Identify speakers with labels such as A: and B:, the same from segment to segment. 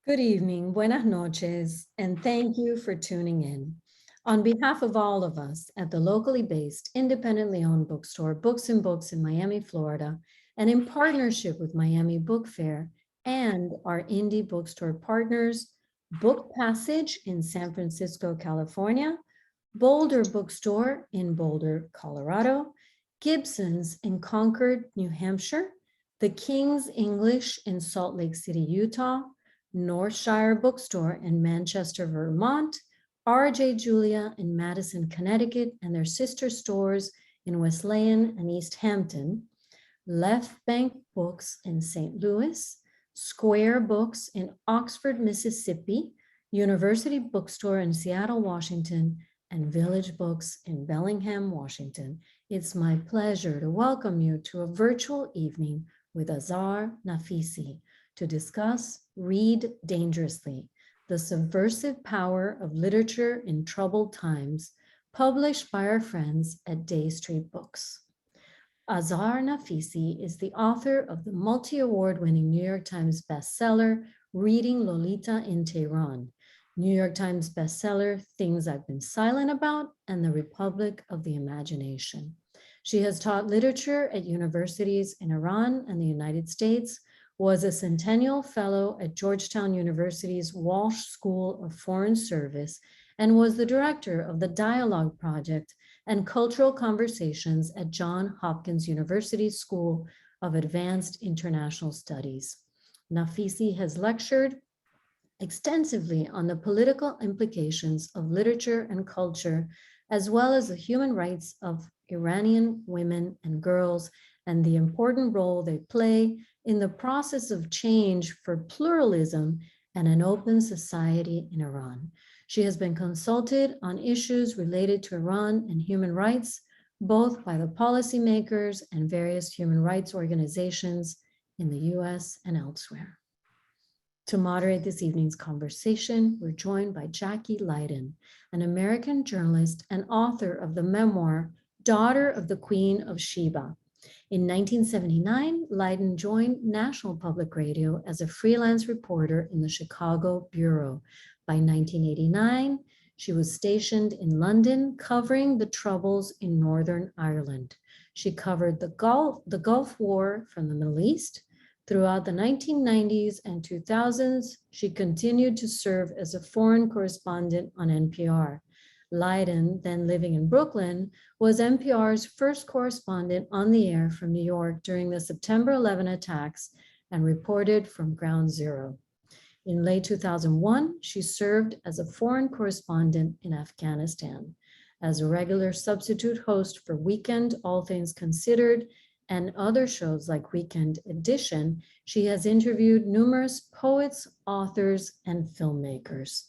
A: Good evening, buenas noches, and thank you for tuning in. On behalf of all of us at the locally based, independently owned bookstore, Books and Books in Miami, Florida, and in partnership with Miami Book Fair and our indie bookstore partners, Book Passage in San Francisco, California, Boulder Bookstore in Boulder, Colorado, Gibson's in Concord, New Hampshire, the King's English in Salt Lake City, Utah, Northshire Bookstore in Manchester, Vermont, R.J. Julia in Madison, Connecticut, and their sister stores in Wesleyan and East Hampton, Left Bank Books in St. Louis, Square Books in Oxford, Mississippi, University Bookstore in Seattle, Washington, and Village Books in Bellingham, Washington. It's my pleasure to welcome you to a virtual evening with Azar Nafisi to discuss Read Dangerously, the subversive power of literature in troubled times, published by our friends at Day Street Books. Azar Nafisi is the author of the multi-award-winning New York Times bestseller, Reading Lolita in Tehran, New York Times bestseller, Things I've Been Silent About, and The Republic of the Imagination. She has taught literature at universities in Iran and the United States, was a Centennial Fellow at Georgetown University's Walsh School of Foreign Service, and was the director of the Dialogue Project and Cultural Conversations at Johns Hopkins University School of Advanced International Studies. Nafisi has lectured extensively on the political implications of literature and culture, as well as the human rights of Iranian women and girls, and the important role they play in the process of change for pluralism and an open society in Iran. She has been consulted on issues related to Iran and human rights, both by the policymakers and various human rights organizations in the US and elsewhere. To moderate this evening's conversation, we're joined by Jacki Lyden, an American journalist and author of the memoir, Daughter of the Queen of Sheba. In 1979, Lyden joined National Public Radio as a freelance reporter in the Chicago Bureau. By 1989, she was stationed in London, covering the troubles in Northern Ireland. She covered the Gulf War from the Middle East. Throughout the 1990s and 2000s, she continued to serve as a foreign correspondent on NPR. Lyden, then living in Brooklyn, was NPR's first correspondent on the air from New York during the September 11 attacks and reported from Ground Zero. In late 2001, she served as a foreign correspondent in Afghanistan. As a regular substitute host for Weekend All Things Considered and other shows like Weekend Edition, she has interviewed numerous poets, authors, and filmmakers.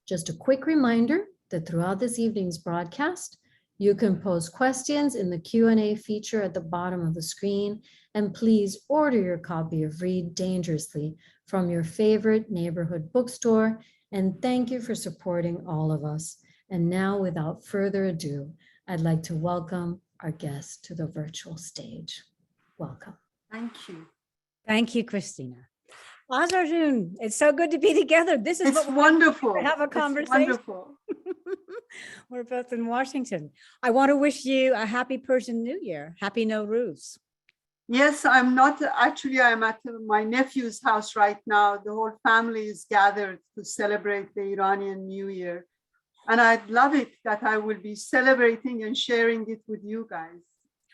A: Just a quick reminder that throughout this evening's broadcast, you can post questions in the Q&A feature at the bottom of the screen, and please order your copy of Read Dangerously from your favorite neighborhood bookstore, and thank you for supporting all of us. And now, without further ado, I'd like to welcome our guest to the virtual stage. Welcome.
B: Thank you.
C: Thank you, Christina. Azarjun, it's so good to be together. This is
B: It's wonderful.
C: Have a conversation.
B: It's wonderful.
C: We're both in Washington. I want to wish you a happy Persian New Year. Happy Nowruz.
B: Yes, I'm not actually, I'm at my nephew's house right now. The whole family is gathered to celebrate the Iranian New Year. And I'd love it that I will be celebrating and sharing it with you guys.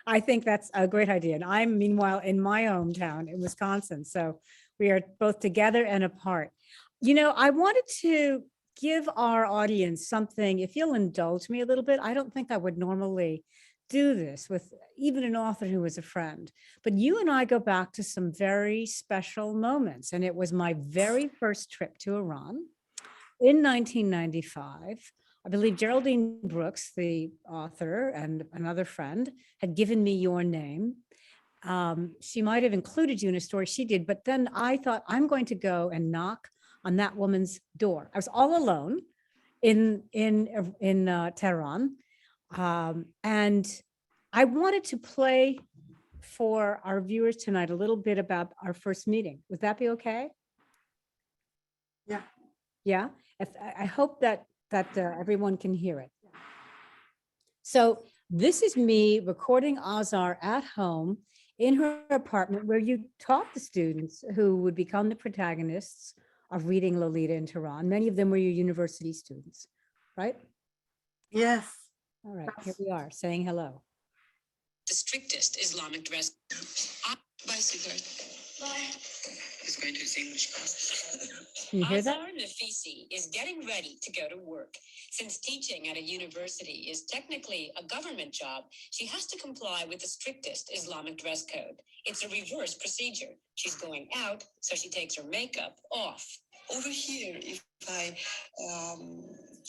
C: I think that's a great idea. And I'm meanwhile in my hometown in Wisconsin. So we are both together and apart. You know, I wanted to give our audience something, if you'll indulge me a little bit. I don't think I would normally do this with even an author who was a friend, but you and I go back to some very special moments. And it was my very first trip to Iran in 1995. I believe Geraldine Brooks, the author, and another friend had given me your name. She might have included you in a story she did, but then I thought, I'm going to go and knock on that woman's door. I was all alone in Tehran, and I wanted to play for our viewers tonight a little bit about our first meeting. Would that be okay?
B: Yeah.
C: Yeah. I hope that everyone can hear it. So this is me recording Azar at home in her apartment, where you taught the students who would become the protagonists of reading Lolita in Tehran. Many of them were your university students, right?
B: Yes.
C: All right, here we are saying hello.
D: The strictest Islamic dress. Bye, sweetheart. Bye. He's going to his English class.
C: Can you hear that?
D: Azar Nafisi is getting ready to go to work. Since teaching at a university is technically a government job, she has to comply with the strictest Islamic dress code. It's a reverse procedure. She's going out, so she takes her makeup off. Over here, if I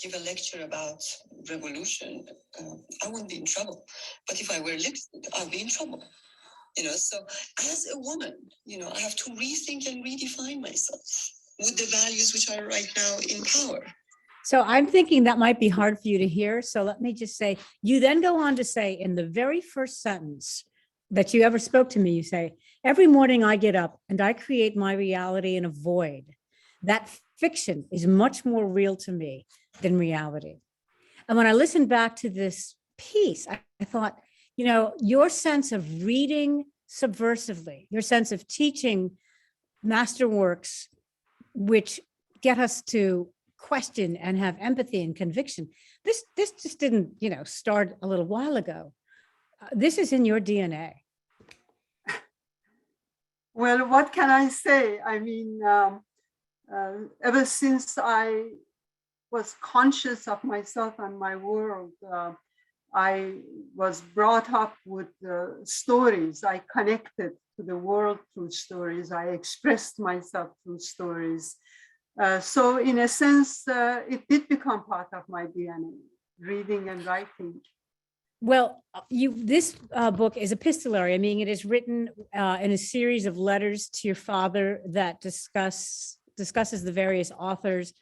D: give a lecture about revolution, I won't be in trouble. But if I wear lipstick, I'll be in trouble. So as a woman, I have to rethink and redefine myself with the values which are right now in power.
C: So I'm thinking that might be hard for you to hear. So let me just say, you then go on to say in the very first sentence that you ever spoke to me, you say, every morning I get up and I create my reality in a void. That fiction is much more real to me than reality. And when I listened back to this piece, I thought, your sense of reading subversively, your sense of teaching masterworks, which get us to question and have empathy and conviction. This just didn't, start a little while ago. This is in your DNA.
B: Well, what can I say? I mean, ever since I was conscious of myself and my world, I was brought up with stories. I connected to the world through stories. I expressed myself through stories. So in a sense, it did become part of my DNA, reading and writing.
C: Well, this book is epistolary. I mean, it is written in a series of letters to your father that discusses the various authors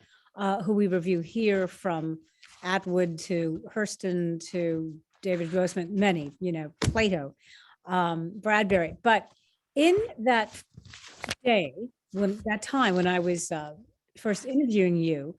C: who we review here, from Atwood to Hurston to David Grossman, many, Plato, Bradbury. But in that day, when I was first interviewing you,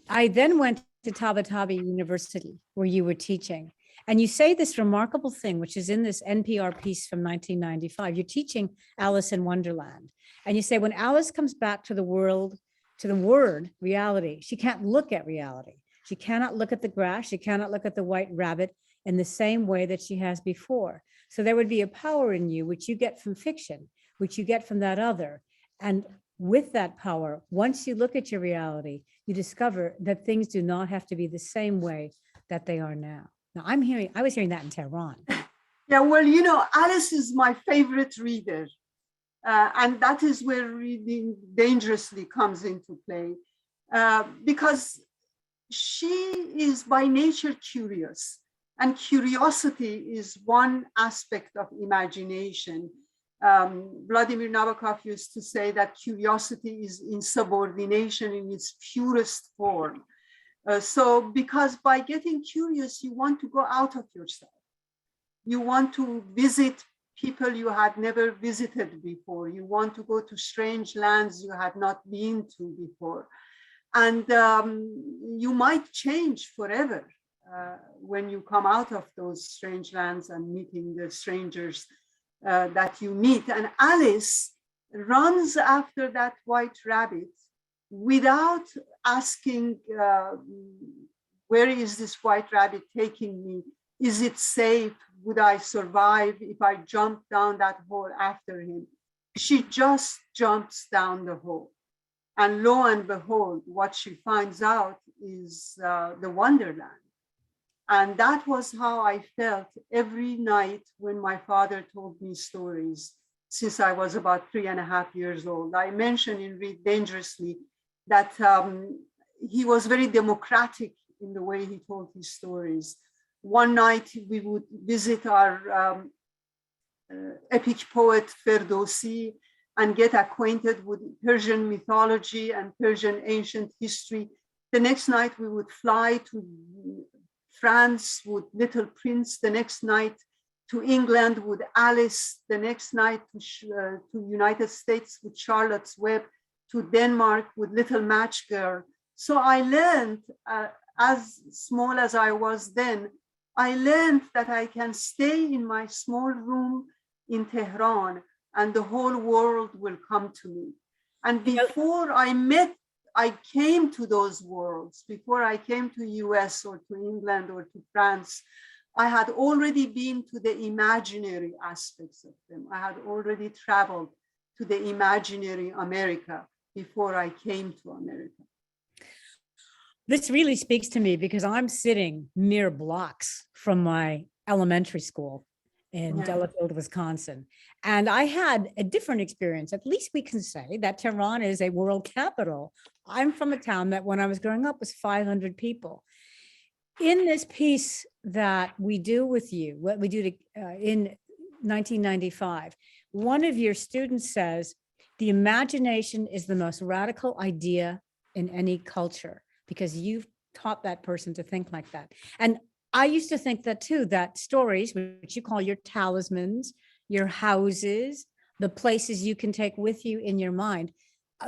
C: I then went to Tabatabai University, where you were teaching. And you say this remarkable thing, which is in this NPR piece from 1995. You're teaching Alice in Wonderland. And you say, when Alice comes back to the world, to the word reality, she can't look at reality. She cannot look at the grass. She cannot look at the white rabbit in the same way that she has before. So there would be a power in you, which you get from fiction, which you get from that other. And with that power, once you look at your reality, you discover that things do not have to be the same way that they are now. Now I was hearing that in Tehran.
B: Yeah, well, Alice is my favorite reader. And that is where reading dangerously comes into play, because she is by nature curious, and curiosity is one aspect of imagination. Vladimir Nabokov used to say that curiosity is insubordination in its purest form. So because by getting curious, you want to go out of yourself. You want to visit people you had never visited before. You want to go to strange lands you had not been to before. And you might change forever when you come out of those strange lands and meeting the strangers that you meet. And Alice runs after that white rabbit without asking, where is this white rabbit taking me? Is it safe? Would I survive if I jump down that hole after him? She just jumps down the hole. And lo and behold, what she finds out is the Wonderland. And that was how I felt every night when my father told me stories since I was about 3.5 years old. I mentioned in Read Dangerously that he was very democratic in the way he told his stories. One night we would visit our epic poet Ferdowsi and get acquainted with Persian mythology and Persian ancient history. The next night we would fly to France with Little Prince. The next night to England with Alice. The next night to United States with Charlotte's Web. to Denmark with Little Match Girl. So I learned, as small as I was then, I learned that I can stay in my small room in Tehran and the whole world will come to me. And before I came to those worlds, before I came to US or to England or to France, I had already been to the imaginary aspects of them. I had already traveled to the imaginary America before I came to America.
C: This really speaks to me because I'm sitting mere blocks from my elementary school in Delafield, Wisconsin. And I had a different experience. At least we can say that Tehran is a world capital. I'm from a town that when I was growing up was 500 people. In this piece that we do with you, what we do in 1995, one of your students says, the imagination is the most radical idea in any culture, because you've taught that person to think like that. And I used to think that too, that stories, which you call your talismans, your houses, the places you can take with you in your mind,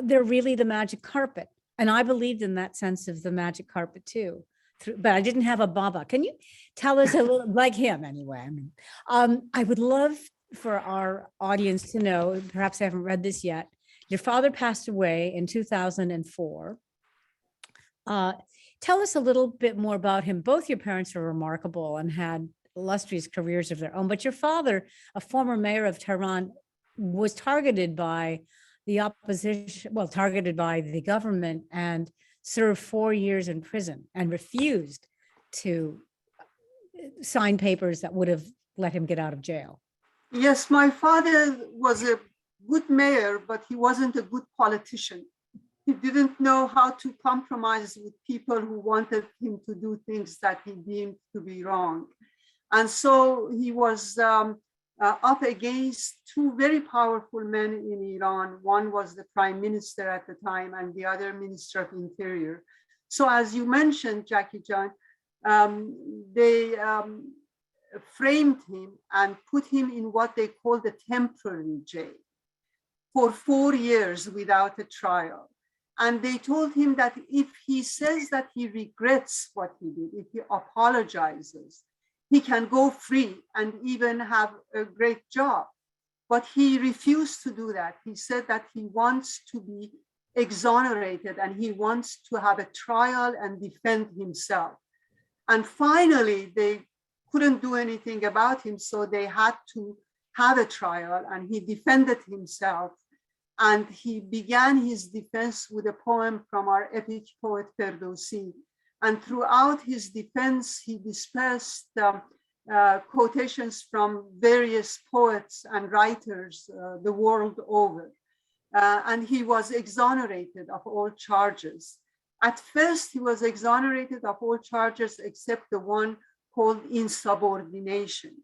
C: they're really the magic carpet. And I believed in that sense of the magic carpet too, but I didn't have a Baba. Can you tell us a little, like him anyway? I would love for our audience to know, perhaps they haven't read this yet, your father passed away in 2004. Tell us a little bit more about him. Both your parents are remarkable and had illustrious careers of their own, but your father, a former mayor of Tehran, was targeted by the opposition, well, targeted by the government, and served 4 years in prison and refused to sign papers that would have let him get out of jail.
B: Yes, my father was a good mayor, but he wasn't a good politician. He didn't know how to compromise with people who wanted him to do things that he deemed to be wrong. And so he was up against two very powerful men in Iran. One was the prime minister at the time and the other minister of interior. So as you mentioned, Jackie John, they framed him and put him in what they called a temporary jail for 4 years without a trial. And they told him that if he says that he regrets what he did, if he apologizes, he can go free and even have a great job. But he refused to do that. He said that he wants to be exonerated and he wants to have a trial and defend himself. And finally, they couldn't do anything about him, so they had to have a trial, and he defended himself. And he began his defense with a poem from our epic poet Ferdowsi. And throughout his defense, he dispersed quotations from various poets and writers the world over. And he was exonerated of all charges. At first, he was exonerated of all charges except the one called insubordination.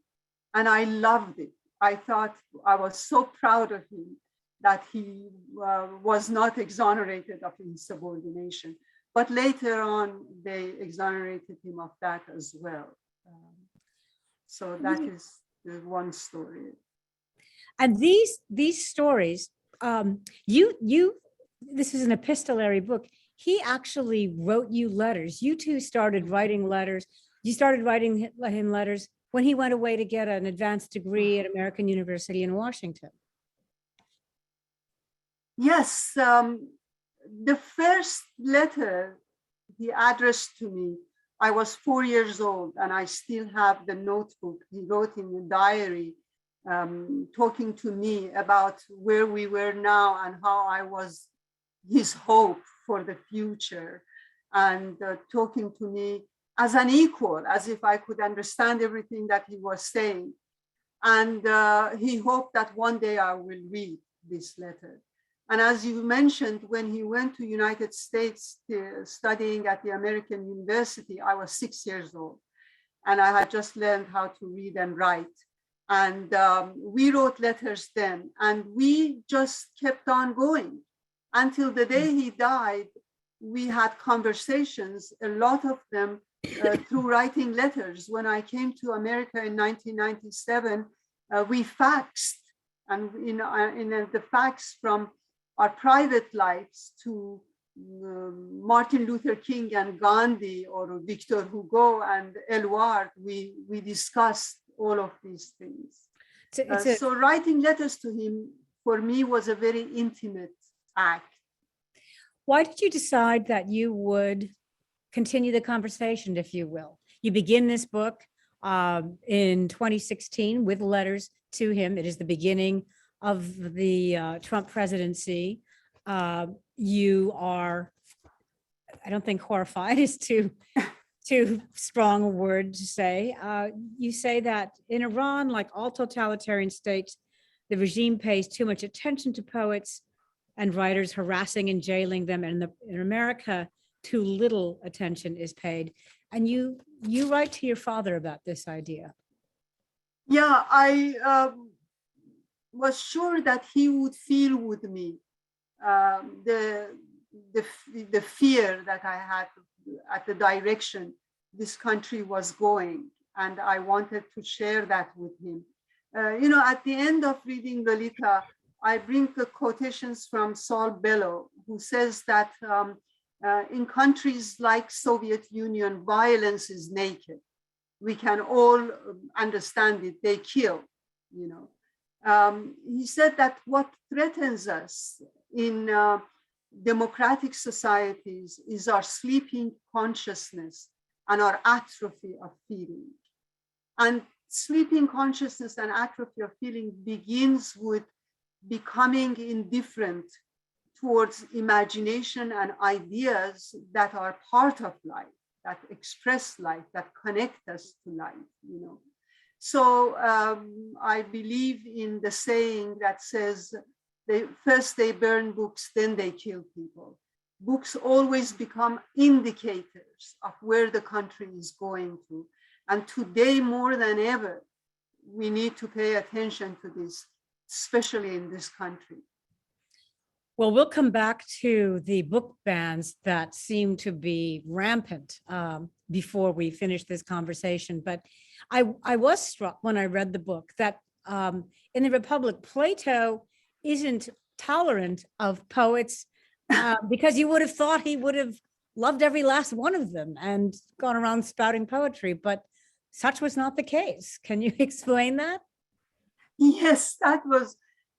B: And I loved it. I thought I was so proud of him that he was not exonerated of insubordination. But later on, they exonerated him of that as well. So that is the one story.
C: And these stories, this is an epistolary book. He actually wrote you letters. You two started writing letters. You started writing him letters when he went away to get an advanced degree at American University in Washington.
B: Yes, the first letter he addressed to me, I was 4 years old and I still have the notebook. He wrote in the diary, talking to me about where we were now and how I was his hope for the future, and talking to me as an equal, as if I could understand everything that he was saying. And he hoped that one day I will read this letter. And as you mentioned, when he went to United States studying at the American University, I was 6 years old. And I had just learned how to read and write. And we wrote letters then. And we just kept on going. Until the day he died, we had conversations, a lot of them through writing letters. When I came to America in 1997, we faxed. And in the fax from our private lives to Martin Luther King and Gandhi or Victor Hugo and Eluard, we discussed all of these things. So writing letters to him for me was a very intimate act.
C: Why did you decide that you would continue the conversation, if you will? You begin this book in 2016 with letters to him. It is the beginning of the Trump presidency. You are, I don't think horrified is too strong a word to say. You say that in Iran, like all totalitarian states, the regime pays too much attention to poets and writers, harassing and jailing them. And in America, too little attention is paid. And you write to your father about this idea.
B: Yeah, I was sure that he would feel with me the fear that I had at the direction this country was going, and I wanted to share that with him. At the end of reading Lolita, I bring the quotations from Saul Bellow, who says that in countries like Soviet Union, violence is naked. We can all understand it. They kill, He said that what threatens us in democratic societies is our sleeping consciousness and our atrophy of feeling. And sleeping consciousness and atrophy of feeling begins with becoming indifferent towards imagination and ideas that are part of life, that express life, that connect us to life, So I believe in the saying that says, first they burn books, then they kill people. Books always become indicators of where the country is going to. And today, more than ever, we need to pay attention to this, especially in this country.
C: Well, we'll come back to the book bans that seem to be rampant before we finish this conversation. But I was struck when I read the book that in the Republic, Plato isn't tolerant of poets because you would have thought he would have loved every last one of them and gone around spouting poetry, but such was not the case. Can you explain that?
B: Yes, that was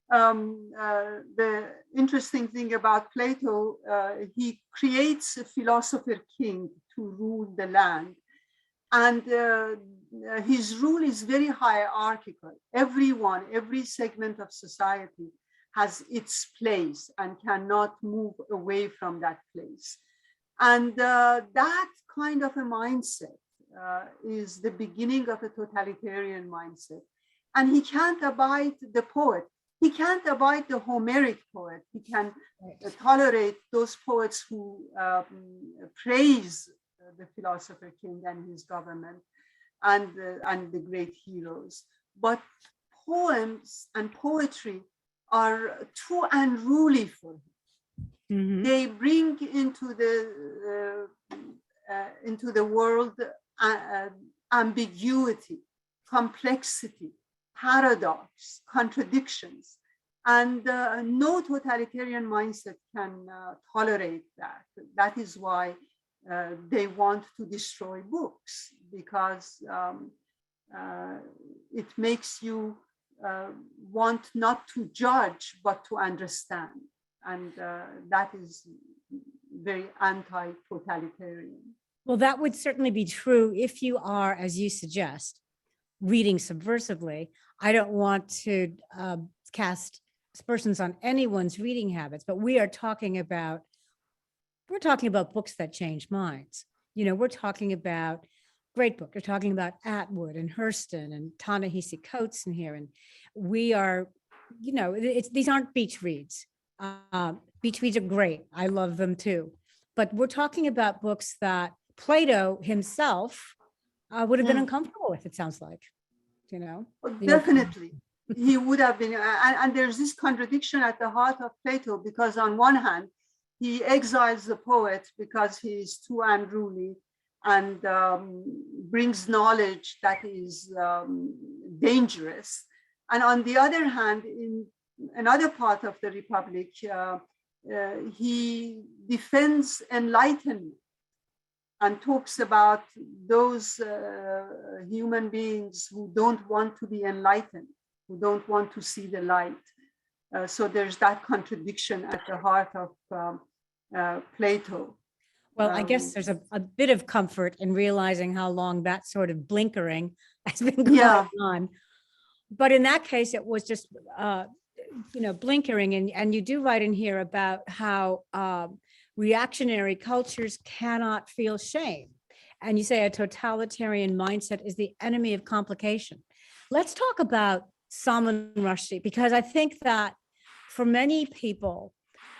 B: the interesting thing about Plato. He creates a philosopher king to rule the land. And his rule is very hierarchical. Everyone, every segment of society has its place and cannot move away from that place. And that kind of a mindset is the beginning of a totalitarian mindset. And he can't abide the poet. He can't abide the Homeric poet. He can tolerate those poets who praise the philosopher king and his government and the great heroes. But poems and poetry are too unruly for him. Mm-hmm. They bring into the world ambiguity, complexity, paradox, contradictions, and no totalitarian mindset can tolerate that. That is why they want to destroy books, because it makes you want not to judge, but to understand. And that is very anti-totalitarian.
C: Well, that would certainly be true if you are, as you suggest, reading subversively. I don't want to cast aspersions on anyone's reading habits, but we're talking about books that change minds. We're talking about great book. We're talking about Atwood and Hurston and Ta-Nehisi Coates in here. And we are, these aren't beach reads. Beach reads are great. I love them too. But we're talking about books that Plato himself would have been uncomfortable with, it sounds like,
B: Definitely. He would have been. And there's this contradiction at the heart of Plato, because on one hand, he exiles the poet because he is too unruly and brings knowledge that is dangerous. And on the other hand, in another part of the Republic, he defends enlightenment and talks about those human beings who don't want to be enlightened, who don't want to see the light. So there's that contradiction at the heart of Plato.
C: Well, I guess there's a bit of comfort in realizing how long that sort of blinkering has been going on. But in that case, it was just, blinkering. And you do write in here about how reactionary cultures cannot feel shame. And you say a totalitarian mindset is the enemy of complication. Let's talk about Salman Rushdie, because I think that for many people,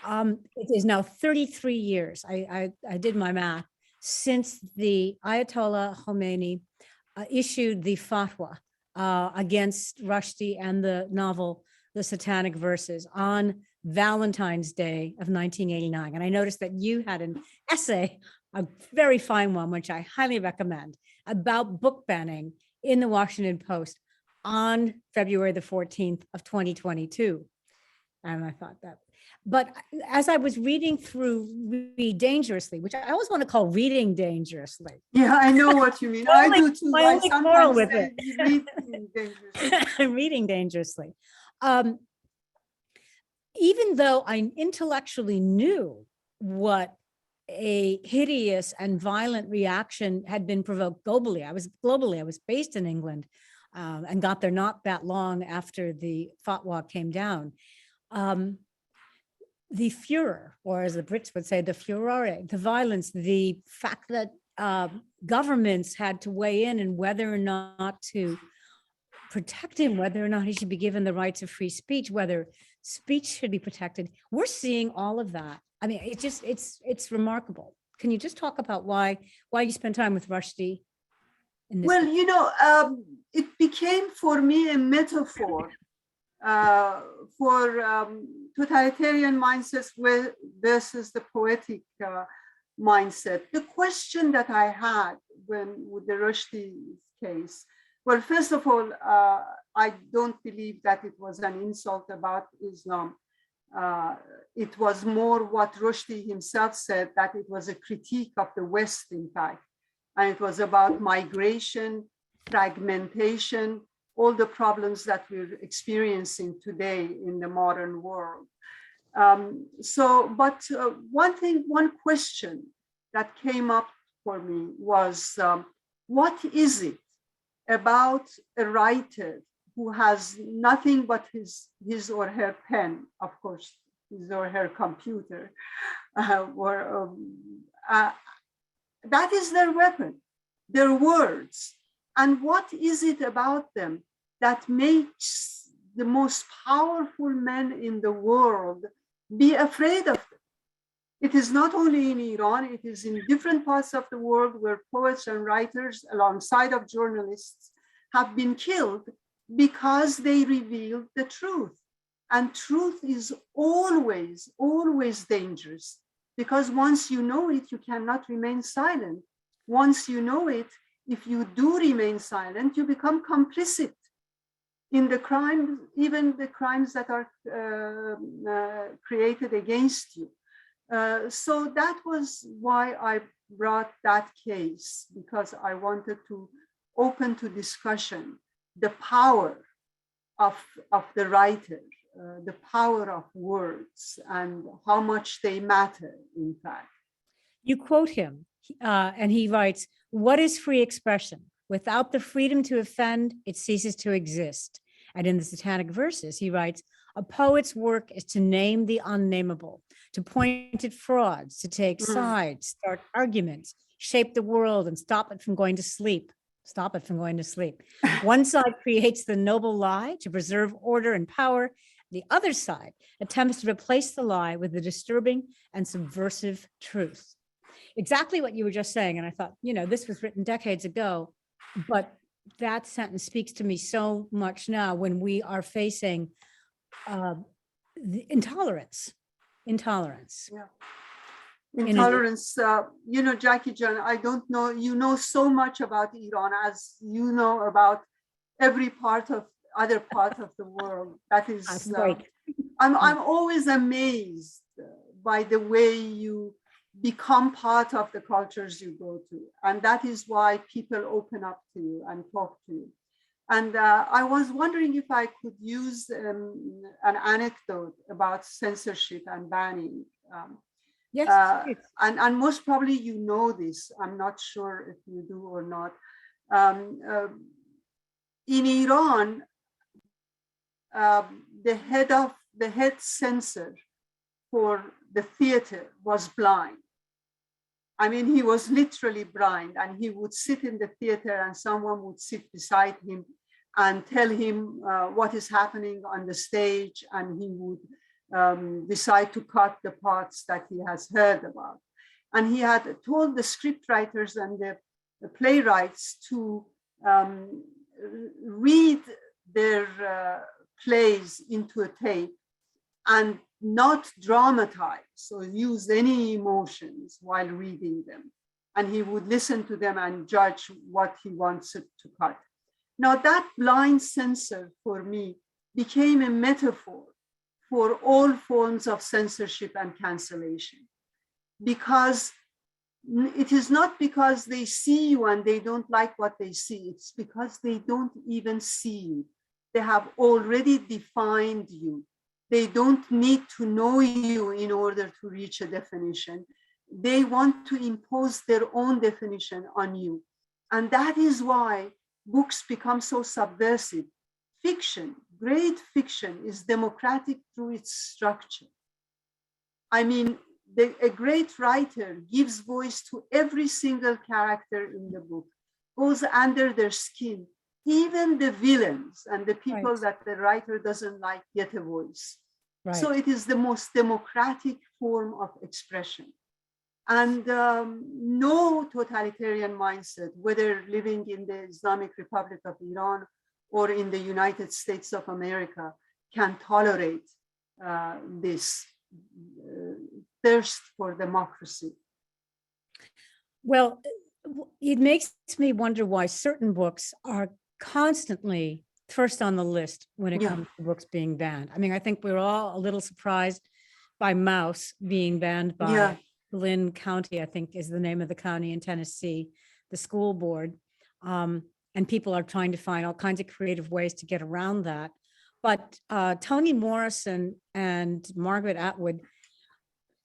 C: it is now 33 years, I did my math, since the Ayatollah Khomeini issued the fatwa against Rushdie and the novel, The Satanic Verses, on Valentine's Day of 1989. And I noticed that you had an essay, a very fine one, which I highly recommend, about book banning in the Washington Post on February the 14th of 2022. And I thought that, but as I was reading through Read Dangerously, which I always want to call Reading Dangerously.
B: Yeah, I know what you mean. I do too.
C: My only quarrel with it.
B: Reading Dangerously.
C: Reading Dangerously. Even though I intellectually knew what a hideous and violent reaction had been provoked globally, I was based in England and got there not that long after the fatwa came down. The furor, or as the Brits would say, the furore, the violence, the fact that governments had to weigh in and whether or not to protect him, whether or not he should be given the rights of free speech, whether speech should be protected. We're seeing all of that. I mean, it's remarkable. Can you just talk about why you spend time with Rushdie?
B: Well, it became for me a metaphor for totalitarian mindsets versus the poetic mindset. The question that I had with the Rushdie case, well, first of all, I don't believe that it was an insult about Islam. It was more what Rushdie himself said, that it was a critique of the West, in fact. And it was about migration, fragmentation, all the problems that we're experiencing today in the modern world. One question that came up for me was, what is it about a writer who has nothing but his or her pen, of course, his or her computer, that is their weapon, their words. And what is it about them that makes the most powerful men in the world be afraid of them? It is not only in Iran, it is in different parts of the world where poets and writers, alongside of journalists, have been killed because they revealed the truth. And truth is always, always dangerous, because once you know it, you cannot remain silent. Once you know it, if you do remain silent, you become complicit in the crime, even the crimes that are created against you. So that was why I brought that case, because I wanted to open to discussion the power of the writer, the power of words, and how much they matter, in fact.
C: You quote him, and he writes, "What is free expression? Without the freedom to offend, it ceases to exist." And in the Satanic Verses, he writes, "A poet's work is to name the unnameable, to point at frauds, to take sides, start arguments, shape the world, and stop it from going to sleep. Stop it from going to sleep. One side creates the noble lie to preserve order and power. The other side attempts to replace the lie with the disturbing and subversive truth." Exactly what you were just saying. And I thought, this was written decades ago, but that sentence speaks to me so much now when we are facing the intolerance.
B: Yeah. Intolerance, Jackie John, I don't know, you know so much about Iran as you know about every other part of the world. That is I'm always amazed by the way you become part of the cultures you go to. And that is why people open up to you and talk to you. And I was wondering if I could use an anecdote about censorship and banning.
C: Yes, please.
B: And most probably you know this. I'm not sure if you do or not. In Iran, the head censor for the theater was blind. I mean, he was literally blind, and he would sit in the theater and someone would sit beside him and tell him what is happening on the stage, and he would decide to cut the parts that he has heard about. And he had told the scriptwriters and the playwrights to read their plays into a tape and not dramatize or use any emotions while reading them. And he would listen to them and judge what he wants to cut. Now that blind censor for me became a metaphor for all forms of censorship and cancellation, because it is not because they see you and they don't like what they see, it's because they don't even see you. They have already defined you. They don't need to know you in order to reach a definition. They want to impose their own definition on you. And that is why books become so subversive. Fiction, great fiction, is democratic through its structure. I mean, a great writer gives voice to every single character in the book, goes under their skin, even the villains and the people that the writer doesn't like get a voice. Right. So it is the most democratic form of expression. And no totalitarian mindset, whether living in the Islamic Republic of Iran or in the United States of America, can tolerate this thirst for democracy.
C: Well, it makes me wonder why certain books are constantly first on the list when it comes to books being banned. I mean, I think we're all a little surprised by Mouse being banned by Lynn County, I think is the name of the county in Tennessee, the school board. And people are trying to find all kinds of creative ways to get around that. But Toni Morrison and Margaret Atwood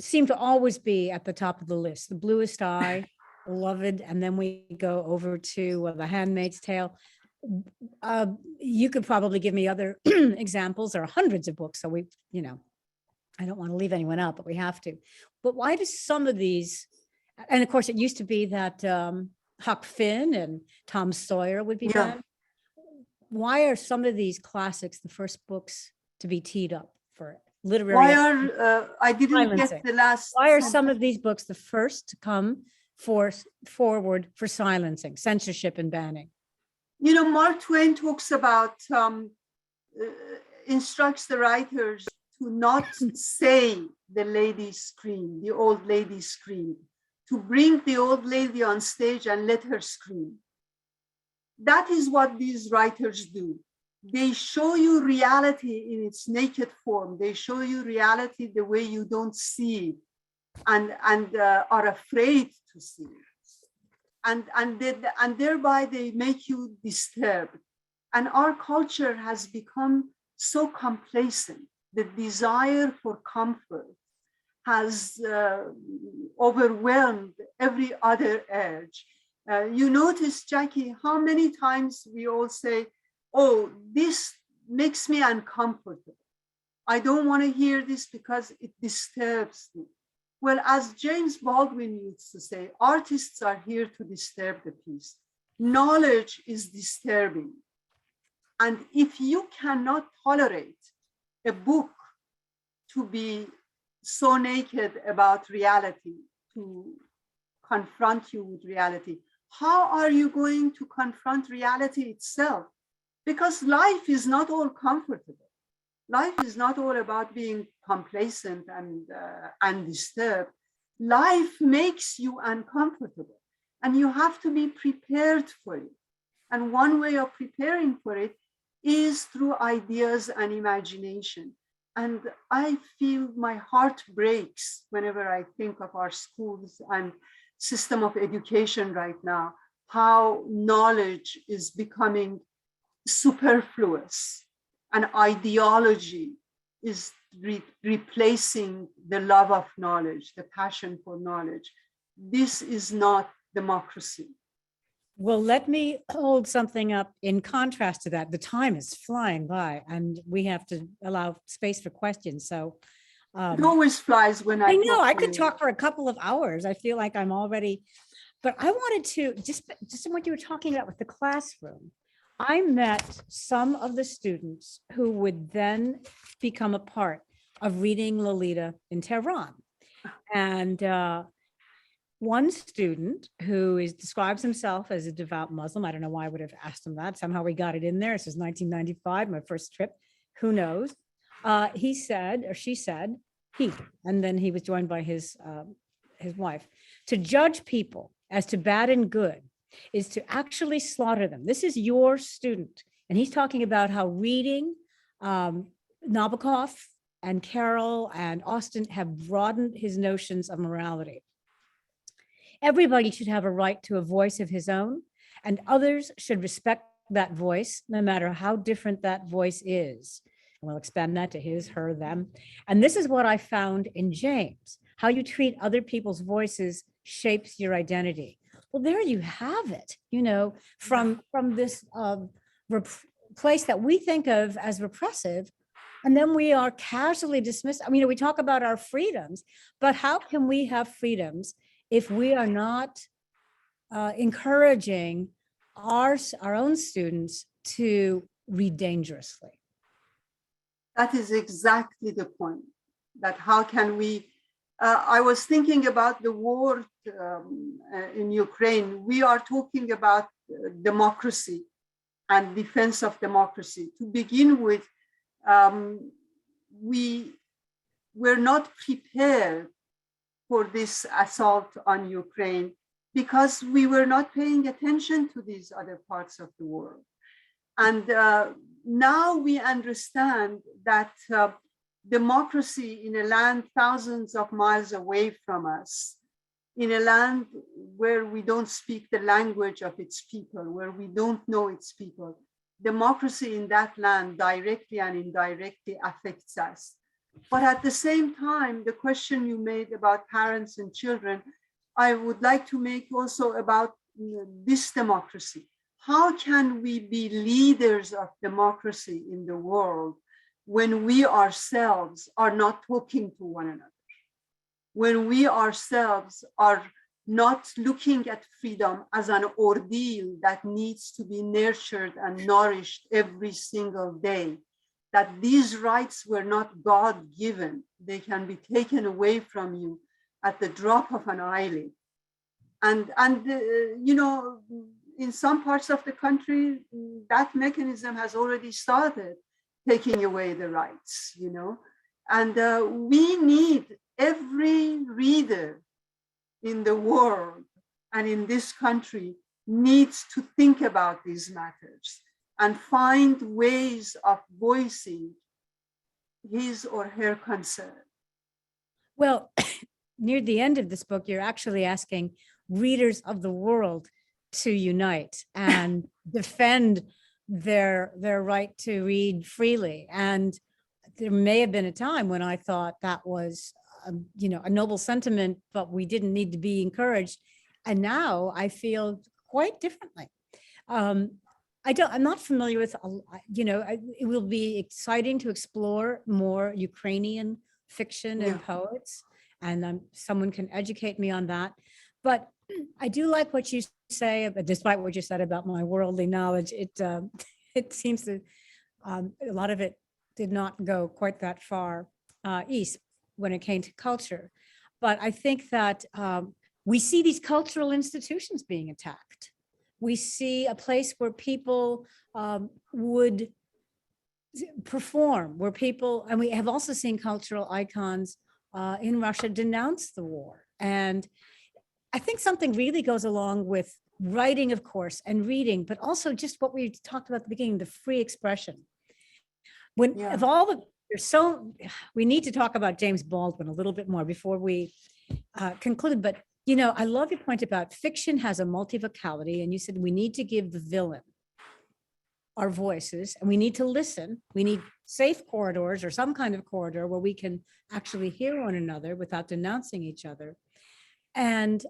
C: seem to always be at the top of the list. The Bluest Eye, Beloved, and then we go over to The Handmaid's Tale. You could probably give me other examples. There are hundreds of books, so we, I don't want to leave anyone out, but we have to. But why do some of these, and of course it used to be that Huck Finn and Tom Sawyer would be banned. Why are some of these classics the first books to be teed up for literary?
B: Why are, I didn't get the last.
C: Why are some of these books the first to come forward for silencing, censorship and banning?
B: Mark Twain talks about, instructs the writers to not say the lady scream, the old lady scream, to bring the old lady on stage and let her scream. That is what these writers do. They show you reality in its naked form. They show you reality the way you don't see it and are afraid to see it. And thereby they make you disturbed. And our culture has become so complacent. The desire for comfort has overwhelmed every other urge. You notice, Jackie, how many times we all say, oh, this makes me uncomfortable. I don't want to hear this because it disturbs me. Well, as James Baldwin used to say, artists are here to disturb the piece. Knowledge is disturbing. And if you cannot tolerate a book to be so naked about reality, to confront you with reality, how are you going to confront reality itself? Because life is not all comfortable. Life is not all about being complacent and undisturbed. Life makes you uncomfortable, and you have to be prepared for it. And one way of preparing for it is through ideas and imagination. And I feel my heart breaks whenever I think of our schools and system of education right now, how knowledge is becoming superfluous and ideology is replacing the love of knowledge, the passion for knowledge. This is not democracy.
C: Well, let me hold something up in contrast to that. The time is flying by and we have to allow space for questions. So
B: It always flies when
C: I
B: talk
C: know I
B: to
C: could
B: you.
C: talk for a couple of hours. I feel like I'm already, but I wanted to just in what you were talking about with the classroom. I met some of the students who would then become a part of reading Lolita in Tehran. And one student who describes himself as a devout Muslim. I don't know why I would have asked him that. Somehow we got it in there. This is 1995, my first trip. Who knows? He said, or she said, and then he was joined by his wife, to judge people as to bad and good is to actually slaughter them. This is your student. And he's talking about how reading Nabokov and Carroll and Austen have broadened his notions of morality. Everybody should have a right to a voice of his own, and others should respect that voice, no matter how different that voice is. And we'll expand that to his, her, them. And this is what I found in James. How you treat other people's voices shapes your identity. Well, there you have it, from this place that we think of as repressive, and then we are casually dismissed. I mean, we talk about our freedoms, but how can we have freedoms if we are not encouraging our own students to read dangerously?
B: That is exactly the point, that how can we, I was thinking about the war in Ukraine. We are talking about democracy and defense of democracy. To begin with, we were not prepared for this assault on Ukraine because we were not paying attention to these other parts of the world. And now we understand that democracy in a land thousands of miles away from us, in a land where we don't speak the language of its people, where we don't know its people, democracy in that land directly and indirectly affects us. But at the same time, the question you made about parents and children, I would like to make also about this democracy. How can we be leaders of democracy in the world when we ourselves are not talking to one another? When we ourselves are not looking at freedom as an ordeal that needs to be nurtured and nourished every single day, that these rights were not God-given, they can be taken away from you at the drop of an eyelid. And in some parts of the country, that mechanism has already started taking away the rights, And we need every reader in the world and in this country needs to think about these matters and find ways of voicing his or her concern.
C: Well, near the end of this book, you're actually asking readers of the world to unite and defend their right to read freely. And there may have been a time when I thought that was, a noble sentiment, but we didn't need to be encouraged. And now I feel quite differently. I'm not familiar with, it will be exciting to explore more Ukrainian fiction and poets, and someone can educate me on that. But I do like what you say, but despite what you said about my worldly knowledge, it seems that a lot of it did not go quite that far east when it came to culture. But I think that we see these cultural institutions being attacked. We see a place where people would perform, where people, and we have also seen cultural icons in Russia denounce the war. And I think something really goes along with writing, of course, and reading, but also just what we talked about at the beginning, the free expression. Of all the we need to talk about James Baldwin a little bit more before we conclude. But, I love your point about fiction has a multivocality, and you said we need to give the villain our voices, and we need to listen. We need safe corridors or some kind of corridor where we can actually hear one another without denouncing each other. And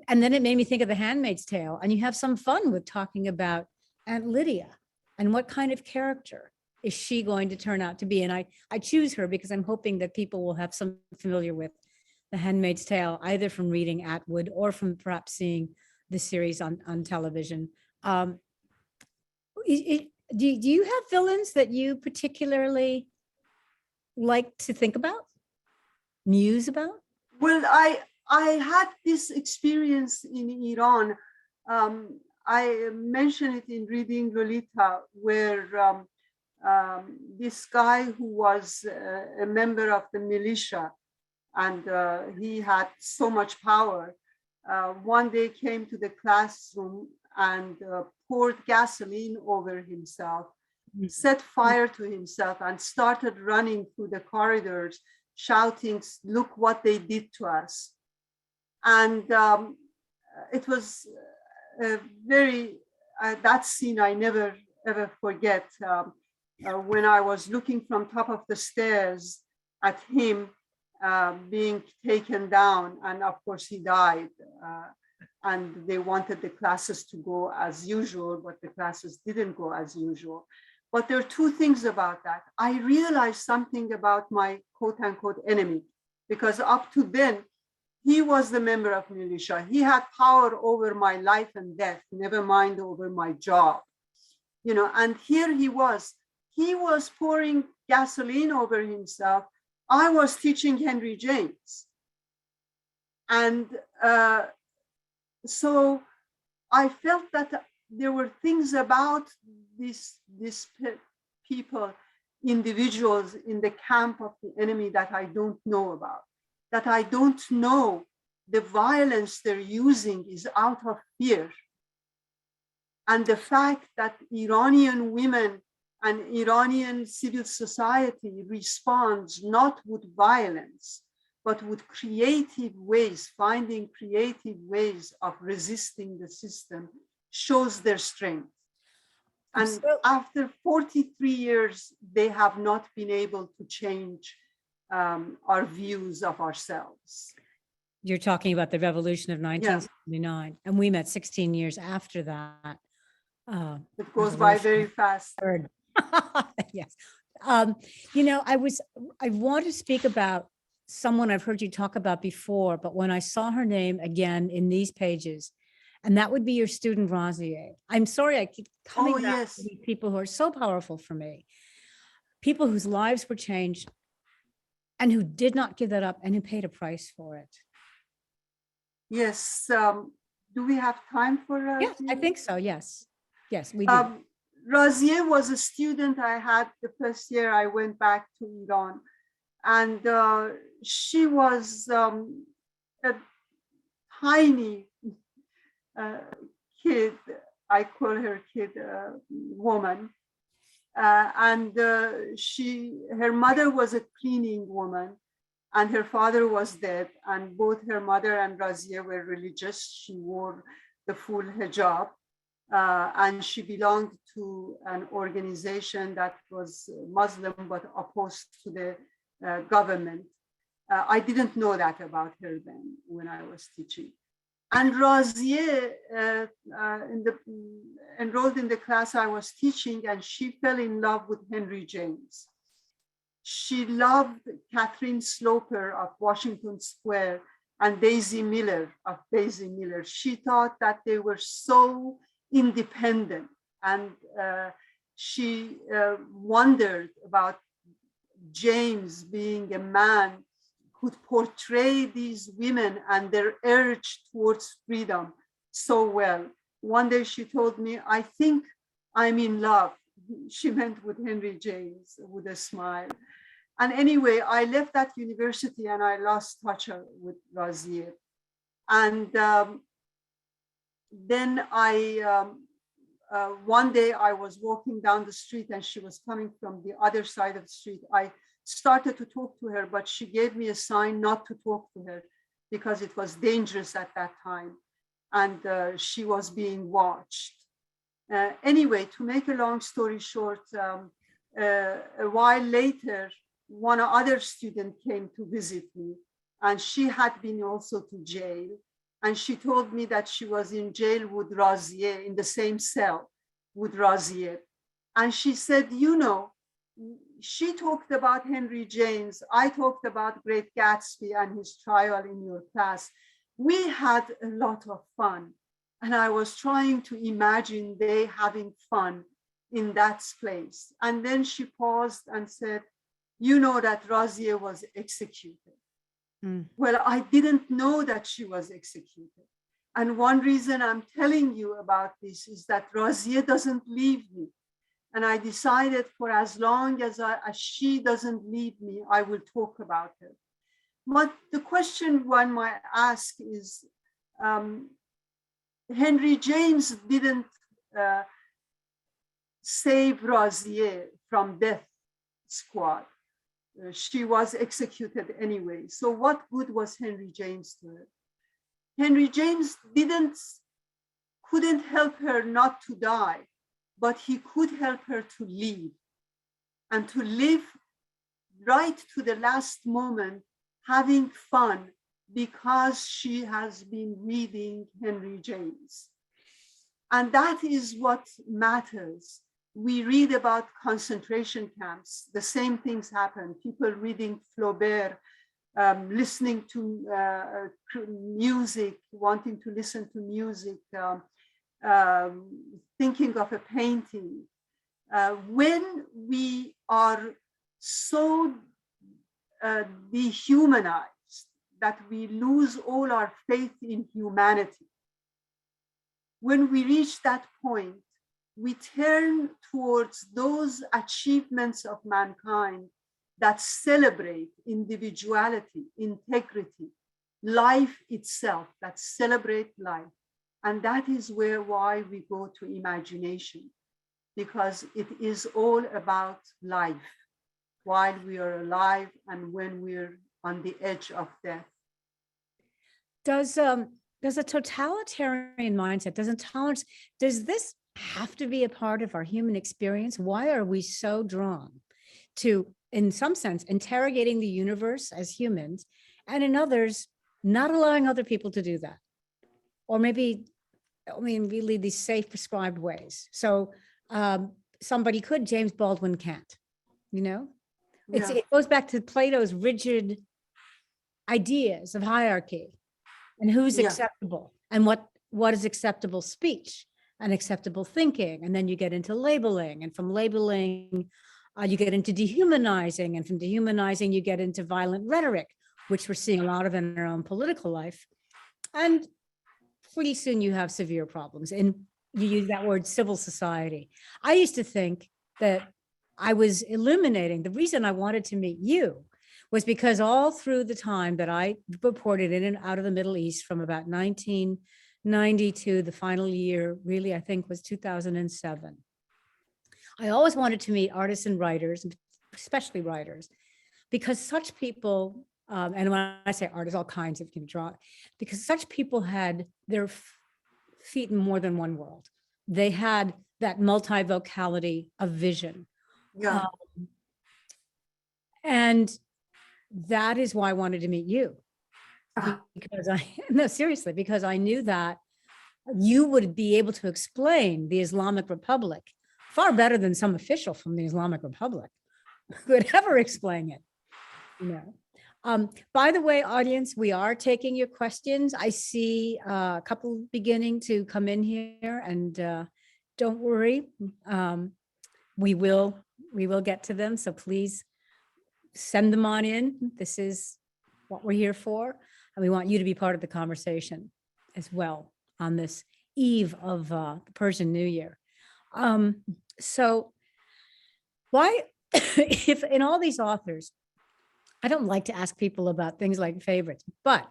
C: then it made me think of The Handmaid's Tale, and you have some fun with talking about Aunt Lydia and what kind of character is she going to turn out to be. And I choose her because I'm hoping that people will have some familiar with The Handmaid's Tale, either from reading Atwood or from perhaps seeing the series on television. Do you have villains that you particularly like to think about, muse about?
B: Well, I had this experience in Iran. I mentioned it in reading Lolita, where this guy who was a member of the militia, and he had so much power, one day came to the classroom and poured gasoline over himself, set fire to himself, and started running through the corridors, shouting, "Look what they did to us." And it was that scene I never ever forget. When I was looking from top of the stairs at him being taken down, and of course he died. And they wanted the classes to go as usual, but the classes didn't go as usual. But there are two things about that. I realized something about my quote unquote enemy, because up to then, he was the member of militia. He had power over my life and death, never mind over my job. And here he was pouring gasoline over himself. I was teaching Henry James. And so I felt that there were things about these people, individuals in the camp of the enemy that I don't know about, that I don't know the violence they're using is out of fear. And the fact that Iranian women and Iranian civil society responds not with violence, but with creative ways, finding creative ways of resisting the system, shows their strength. And after 43 years, they have not been able to change our views of ourselves.
C: You're talking about the revolution of 1979, and we met 16 years after that.
B: It goes by very fast.
C: Yes. I want to speak about someone I've heard you talk about before, but when I saw her name again in these pages, and that would be your student Razieh. I'm sorry, I keep coming back to these people who are so powerful for me. People whose lives were changed and who did not give that up and who paid a price for it.
B: Yes. Do we have time for Razieh?
C: Yes, I think so. Yes. Yes, we do.
B: Razieh was a student I had the first year I went back to Iran. And she was a tiny kid, I call her kid, woman. And her mother was a cleaning woman, and her father was dead. And both her mother and Razieh were religious. She wore the full hijab. And she belonged to an organization that was Muslim but opposed to the government. I didn't know that about her then when I was teaching. And Razieh enrolled in the class I was teaching, and she fell in love with Henry James. She loved Catherine Sloper of Washington Square and Daisy Miller of Daisy Miller. She thought that they were so independent, and she wondered about James being a man could portray these women and their urge towards freedom so well. One day she told me, "I think I'm in love." She meant with Henry James, with a smile. And anyway, I left that university and I lost touch with Razieh. And then one day I was walking down the street and she was coming from the other side of the street. I started to talk to her, but she gave me a sign not to talk to her because it was dangerous at that time. And she was being watched. Anyway, to make a long story short, a while later, one other student came to visit me, and she had been also to jail. And she told me that she was in jail with Razier, in the same cell with Razier. And she said, you know, she talked about Henry James. I talked about Great Gatsby and his trial in your class. We had a lot of fun. And I was trying to imagine they having fun in that place. And then she paused and said, you know that Razier was executed. Well, I didn't know that she was executed. And one reason I'm telling you about this is that Razier doesn't leave me. And I decided for as long as she doesn't leave me, I will talk about her. But the question one might ask is, Henry James didn't save Razier from death squad. She was executed anyway. So what good was Henry James to her? Henry James couldn't help her not to die, but he could help her to live and to live right to the last moment, having fun because she has been reading Henry James. And that is what matters. We read about concentration camps, the same things happen. People reading Flaubert, listening to music, wanting to listen to music, thinking of a painting. When we are so dehumanized that we lose all our faith in humanity, when we reach that point, we turn towards those achievements of mankind that celebrate individuality, integrity, life itself, that celebrate life. And that is why we go to imagination, because it is all about life while we are alive and when we're on the edge of death.
C: Does a totalitarian mindset, does this have to be a part of our human experience? Why are we so drawn to, in some sense, interrogating the universe as humans, and in others, not allowing other people to do that? Or maybe, we lead these safe prescribed ways. So somebody could, James Baldwin can't, It goes back to Plato's rigid ideas of hierarchy and who's acceptable and what is acceptable speech and acceptable thinking. And then you get into labeling, and from labeling, you get into dehumanizing, and from dehumanizing, you get into violent rhetoric, which we're seeing a lot of in our own political life. And pretty soon you have severe problems. And you use that word, civil society. I used to think that I was illuminating. The reason I wanted to meet you was because all through the time that I reported in and out of the Middle East from about 1992, the final year, really, I think was 2007. I always wanted to meet artists and writers, especially writers, because such people, and when I say artists, all kinds of draw, because such people had their feet in more than one world. They had that multivocality of vision.
B: Yeah.
C: And that is why I wanted to meet you. Because I knew that you would be able to explain the Islamic Republic far better than some official from the Islamic Republic could ever explain it. By the way, audience, we are taking your questions. I see a couple beginning to come in here, and don't worry, we will get to them. So please send them on in. This is what we're here for. And we want you to be part of the conversation as well on this eve of the Persian New Year. So why, if in all these authors, I don't like to ask people about things like favorites, but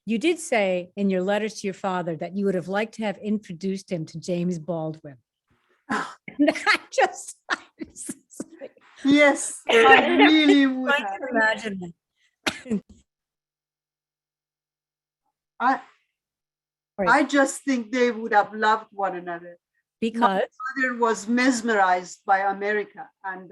C: you did say in your letters to your father that you would have liked to have introduced him to James Baldwin. And I just,
B: Yes, I really would
C: I
B: have.
C: can imagine that.
B: I just think they would have loved one another.
C: Because
B: My father was mesmerized by America, and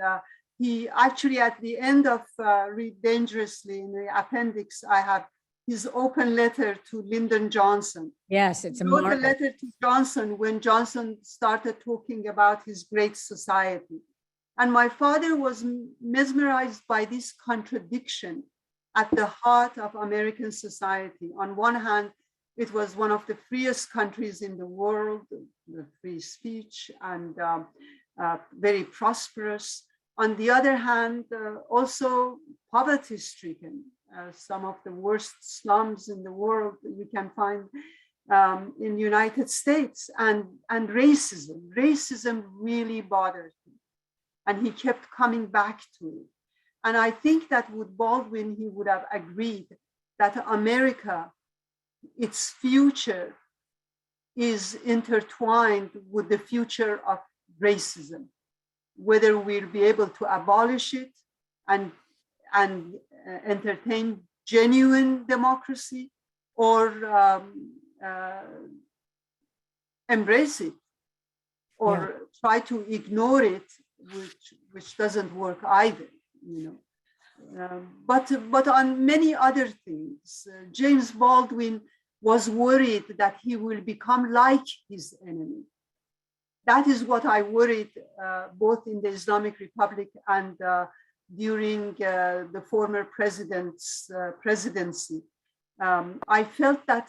B: he actually, at the end of Read Dangerously, in the appendix, I have his open letter to Lyndon Johnson.
C: yes, it's a
B: He wrote a
C: marvel.
B: letter to Johnson when Johnson started talking about his great society. And my father was mesmerized by this contradiction at the heart of American society. On one hand, it was one of the freest countries in the world, the free speech, and very prosperous. On the other hand, also poverty-stricken. Some of the worst slums in the world you can find in the United States, and racism. Racism really bothered him, and he kept coming back to it. And I think that with Baldwin, he would have agreed that America, its future, is intertwined with the future of racism, whether we'll be able to abolish it and entertain genuine democracy, or embrace it, or try to ignore it, which doesn't work either, you know. But on many other things, James Baldwin was worried that he will become like his enemy. That is what I worried both in the Islamic Republic and during the former president's presidency. I felt that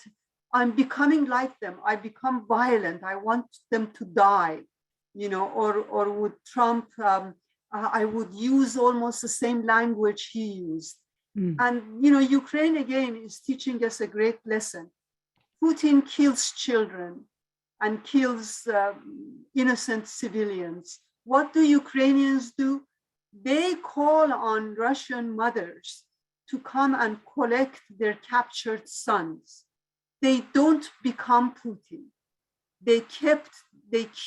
B: I'm becoming like them. I become violent. I want them to die, you know, or with Trump, I would use almost the same language he used. And, you know, Ukraine again is teaching us a great lesson. Putin kills children and kills innocent civilians. What do Ukrainians do? They call on Russian mothers to come and collect their captured sons. They don't become Putin. They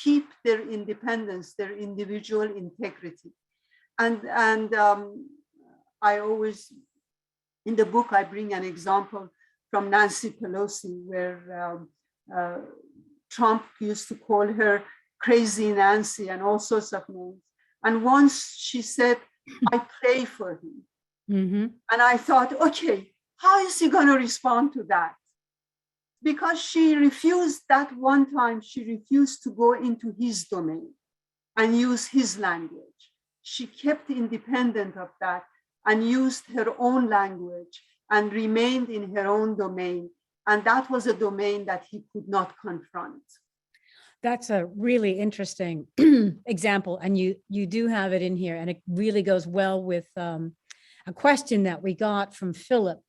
B: keep their independence, their individual integrity. And I always, in the book, I bring an example from Nancy Pelosi, where Trump used to call her Crazy Nancy and all sorts of names. And once she said, I pray for him. Mm-hmm. And I thought, okay, how is he going to respond to that? Because she refused that one time, she refused to go into his domain and use his language. She kept independent of that and used her own language and remained in her own domain. And that was a domain that he could not confront.
C: That's a really interesting example. And you do have it in here. And it really goes well with a question that we got from Philip,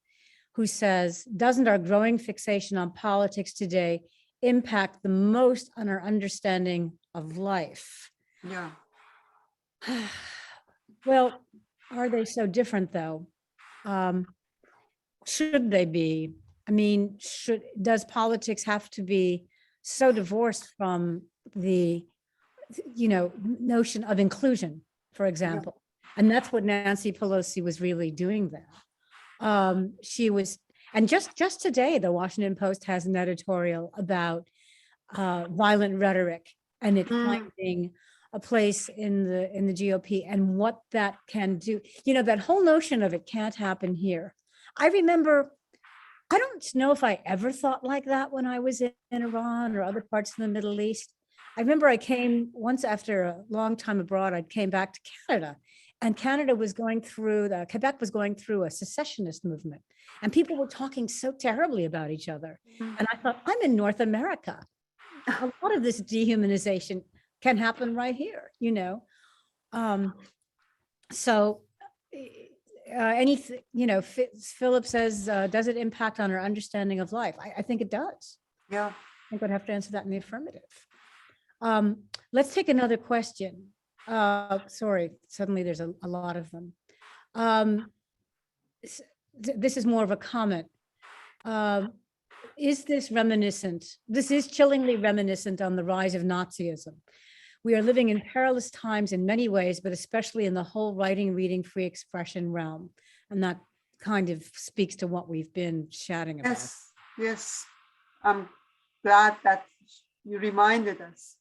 C: who says, doesn't our growing fixation on politics today impact the most on our understanding of life?
B: Yeah.
C: Well, are they so different though? Should they be? I mean, does politics have to be so divorced from the, you know, notion of inclusion, for example? Yeah. And that's what Nancy Pelosi was really doing there. She was, and just today, the Washington Post has an editorial about violent rhetoric and it finding a place in the GOP and what that can do. You know, that whole notion of it can't happen here. I remember, I don't know if I ever thought like that when I was in Iran or other parts of the Middle East. I remember I came once after a long time abroad, I came back to Canada, and Canada was going through, Quebec was going through a secessionist movement, and people were talking so terribly about each other. And I thought, I'm in North America. A lot of this dehumanization can happen right here, you know? So anything, you know, Philip says, does it impact on our understanding of life? I think it does.
B: Yeah.
C: I think I'd have to answer that in the affirmative. Let's take another question. Sorry, suddenly there's a lot of them. This is more of a comment. Is this reminiscent? This is chillingly reminiscent on the rise of Nazism, We are living in perilous times in many ways, but especially in the whole writing, reading, free expression realm. And that kind of speaks to what we've been chatting about.
B: Yes, yes. I'm glad that you reminded us.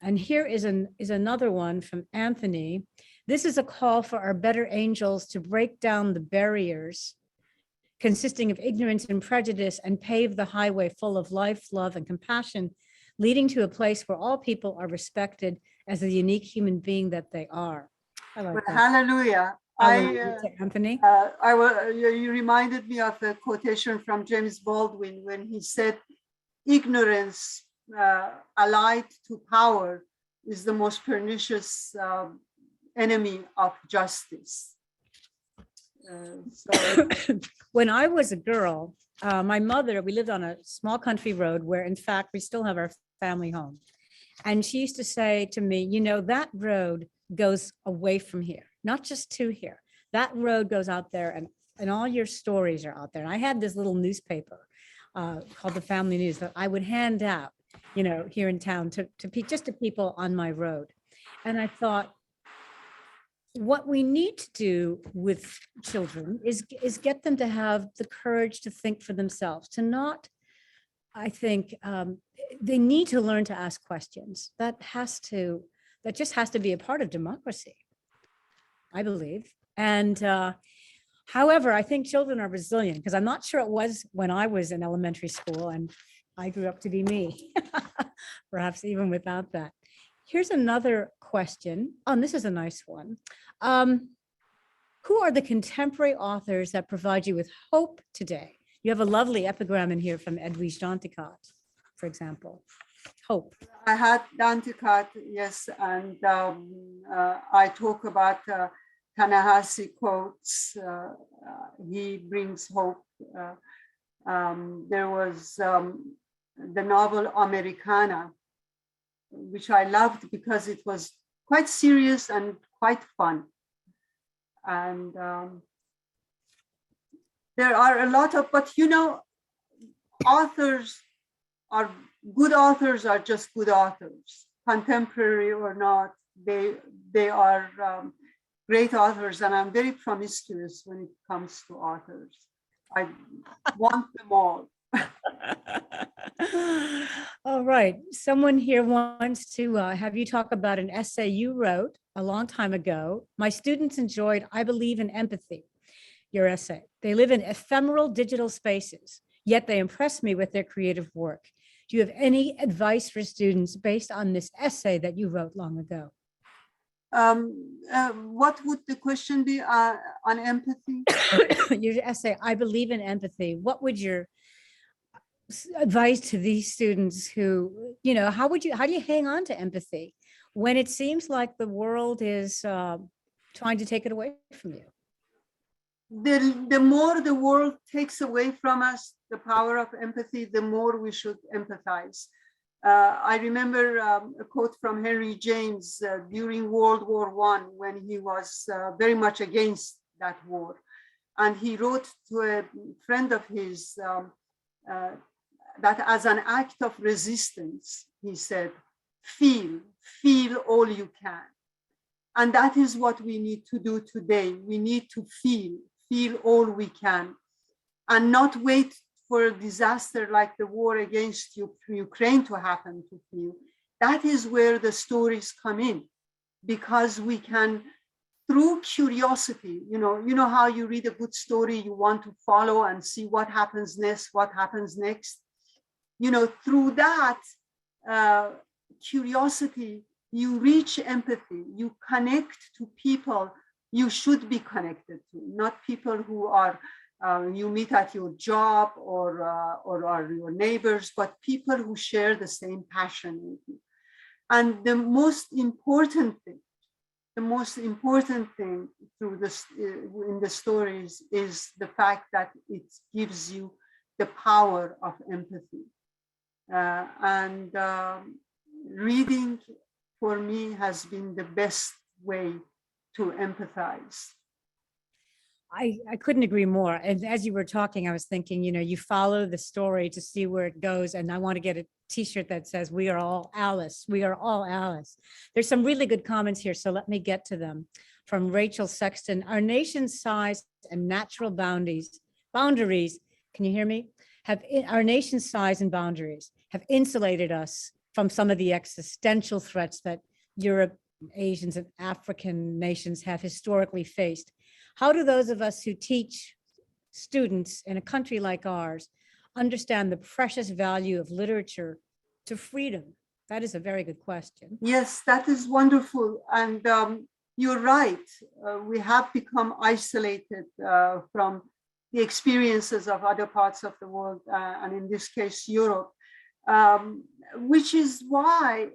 C: And here is another one from Anthony. This is a call for our better angels to break down the barriers consisting of ignorance and prejudice and pave the highway full of life, love, and compassion, leading to a place where all people are respected as the unique human being that they are. I like that.
B: Hallelujah.
C: Anthony.
B: You reminded me of a quotation from James Baldwin when he said, ignorance allied to power is the most pernicious enemy of justice.
C: When I was a girl, my mother, we lived on a small country road where in fact we still have our family home. And she used to say to me, you know, that road goes away from here, not just to here. That road goes out there and all your stories are out there. And I had this little newspaper called the Family News that I would hand out, you know, here in town to people on my road. And I thought, what we need to do with children is get them to have the courage to think for themselves, to not, I think, they need to learn to ask questions. That just has to be a part of democracy, I believe. And however, I think children are resilient, because I'm not sure it was when I was in elementary school and I grew up to be me, perhaps even without that. Here's another question. And this is a nice one. Who are the contemporary authors that provide you with hope today? You have a lovely epigram in here from Edwige Danticat, for example. Hope.
B: I had Danticat, yes, and I talk about Ta-Nehisi quotes. He brings hope. There was the novel Americana, which I loved because it was quite serious and quite fun. And there are a lot of, but you know, good authors are just good authors, contemporary or not, they are great authors, and I'm very promiscuous when it comes to authors. I want them all.
C: All right. Someone here wants to have you talk about an essay you wrote a long time ago. My students enjoyed I Believe in Empathy, your essay. They live in ephemeral digital spaces, yet they impress me with their creative work. Do you have any advice for students based on this essay that you wrote long ago?
B: What would the question be on empathy?
C: Your essay, I Believe in Empathy. What would your advice to these students who, you know, how do you hang on to empathy when it seems like the world is trying to take it away from you?
B: The more the world takes away from us the power of empathy, the more we should empathize. I remember a quote from Henry James during World War I, when he was very much against that war. And he wrote to a friend of his that as an act of resistance, he said, feel all you can. And that is what we need to do today. We need to feel all we can, and not wait for a disaster like the war against Ukraine to happen to feel. That is where the stories come in, because we can, through curiosity, you know how you read a good story, you want to follow and see what happens next. You know, through that curiosity, you reach empathy, you connect to people you should be connected to, not people who are you meet at your job or are your neighbors, but people who share the same passion with you. And the most important thing through this in the stories is the fact that it gives you the power of empathy. Reading for me has been the best way to empathize.
C: I couldn't agree more. And as you were talking, I was thinking, you follow the story to see where it goes. And I want to get a t-shirt that says, "We are all Alice. We are all Alice." There's some really good comments here, so let me get to them. From Rachel Sexton: "Our nation's size and natural boundaries, can you hear me? Our nation's size and boundaries have insulated us from some of the existential threats that Europe, Asians, and African nations have historically faced. How do those of us who teach students in a country like ours understand the precious value of literature to freedom?" That is a very good question.
B: Yes, that is wonderful. And you're right. We have become isolated from the experiences of other parts of the world, and in this case, Europe, which is why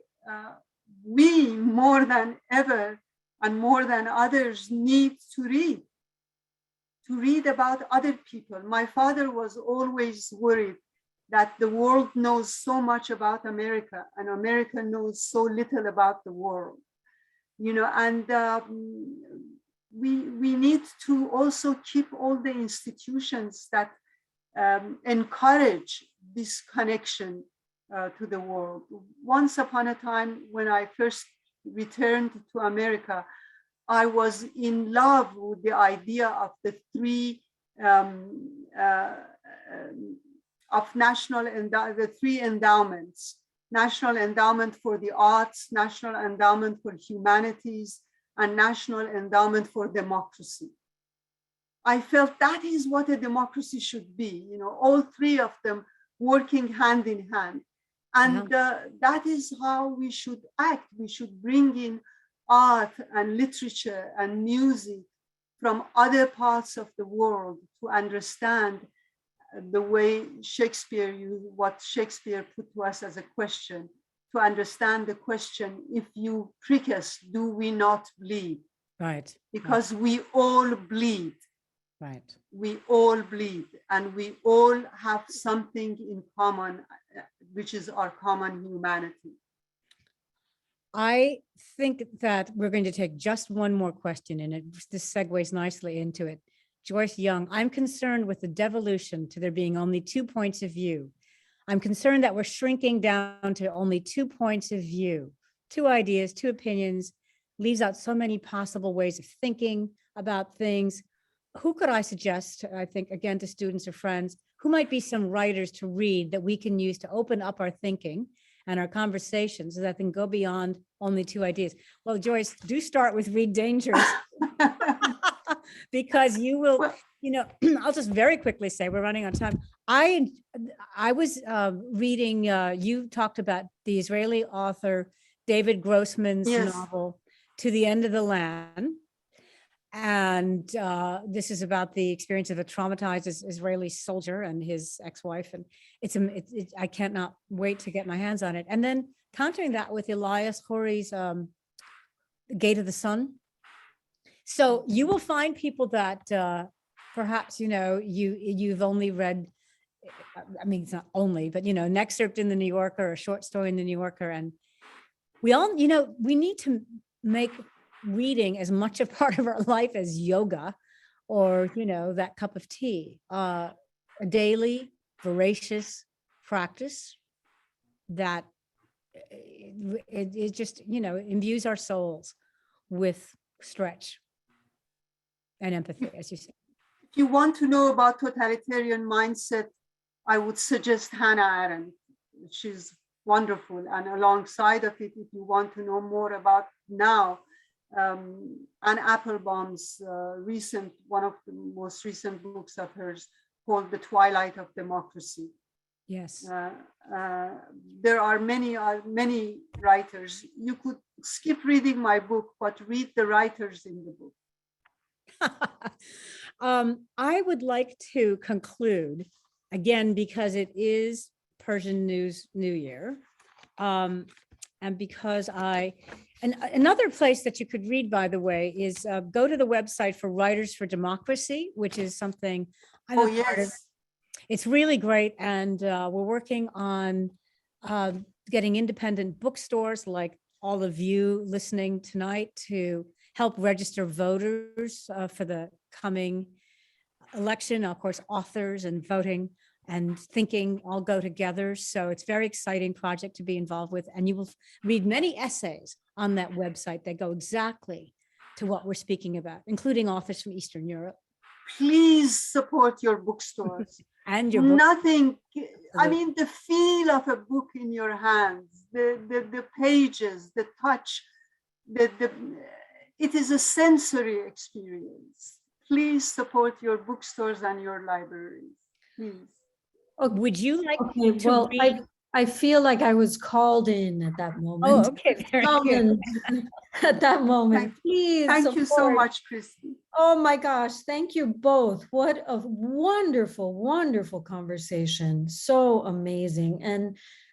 B: we, more than ever and more than others, need to read about other people. My father was always worried that the world knows so much about America and America knows so little about the world, and we need to also keep all the institutions that encourage this connection to the world. Once upon a time, when I first returned to America, I was in love with the idea of the three endowments: National Endowment for the Arts, National Endowment for Humanities, and National Endowment for Democracy. I felt that is what a democracy should be, all three of them working hand in hand. And that is how we should act. We should bring in art and literature and music from other parts of the world to understand the way what Shakespeare put to us as a question, to understand the question, if you prick us, do we not bleed?
C: Right.
B: Because we all bleed.
C: Right.
B: We all bleed, and we all have something in common, which is our common humanity.
C: I think that we're going to take just one more question, and this segues nicely into it. Joyce Young: "I'm concerned with the devolution to there being only two points of view. I'm concerned that we're shrinking down to only 2 points of view, 2 ideas, 2 opinions, leaves out so many possible ways of thinking about things. Who could I suggest, I think, again, to students or friends, who might be some writers to read that we can use to open up our thinking and our conversations so that can go beyond only 2 ideas?" Well, Joyce, do start with Read Dangerous. Because you will, I'll just very quickly say, we're running on time. I was reading, you talked about the Israeli author David Grossman's novel, To the End of the Land. And this is about the experience of a traumatized Israeli soldier and his ex-wife. And I cannot wait to get my hands on it. And then countering that with Elias Khoury's Gate of the Sun. So you will find people that perhaps, you've only read, I mean, it's not only, but, an excerpt in the New Yorker, a short story in the New Yorker. And we all, we need to make reading as much a part of our life as yoga or, that cup of tea, a daily, voracious practice that it just, imbues our souls with stretch and empathy, as you said.
B: If you want to know about totalitarian mindset, I would suggest Hannah Arendt. She's wonderful. And alongside of it, if you want to know more about now, Anne Applebaum's one of the most recent books of hers called The Twilight of Democracy.
C: Yes.
B: There are many writers. You could skip reading my book, but read the writers in the book.
C: I would like to conclude, again, because it is Persian New Year, and because another place that you could read, by the way, is go to the website for Writers for Democracy, which is something I'm a part of. It's really great, and we're working on getting independent bookstores like all of you listening tonight to help register voters for the coming election, of course, authors and voting and thinking all go together. So it's a very exciting project to be involved with. And you will read many essays on that website that go exactly to what we're speaking about, including authors from Eastern Europe.
B: Please support your bookstores.
C: And your books.
B: Nothing, I mean, the feel of a book in your hands, the pages, the touch, it is a sensory experience. Please support your bookstores and your libraries, please.
C: Would you like
A: Okay,
C: to
A: well,
C: read?
A: I feel like I was called in at that moment.
C: Oh, okay, very good.
A: Summoned at that moment. Please.
B: Thank you so
A: support.
B: much, Christy.
A: Oh my gosh, thank you both. What a wonderful, wonderful conversation. So amazing.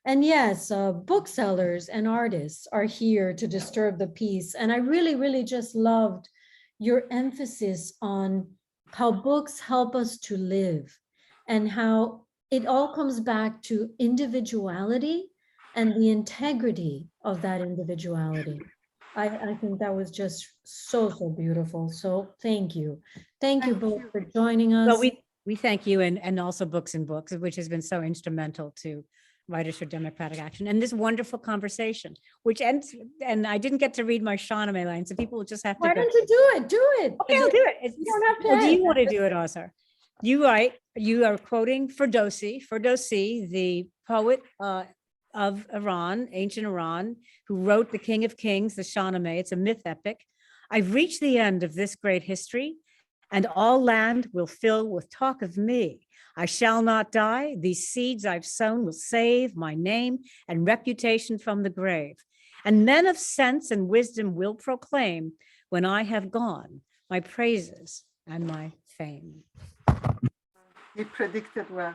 A: And yes, booksellers and artists are here to disturb the peace. And I really, really just loved your emphasis on how books help us to live and how it all comes back to individuality and the integrity of that individuality. I think that was just so, so beautiful. So thank you. Thank you
B: Thank
A: both
B: you.
A: for joining us.
C: Well, we thank you and also Books and Books, which has been so instrumental to Writers for Democratic Action and this wonderful conversation, which ends, and I didn't get to read my Shahnameh line, so people will just have to
A: Why
C: go.
A: don't you do it? Do it.
C: Okay, I'll do it.
A: You don't have to
C: Well, do you
A: edit.
C: want to do it, Azar? You write, you are quoting Ferdowsi, the poet of Iran, ancient Iran, who wrote The King of Kings, the Shahnameh. It's a myth epic. I've reached the end of this great history, and all land will fill with talk of me. I shall not die. These seeds I've sown will save my name and reputation from the grave. And men of sense and wisdom will proclaim when I have gone my praises and my fame.
B: He predicted well.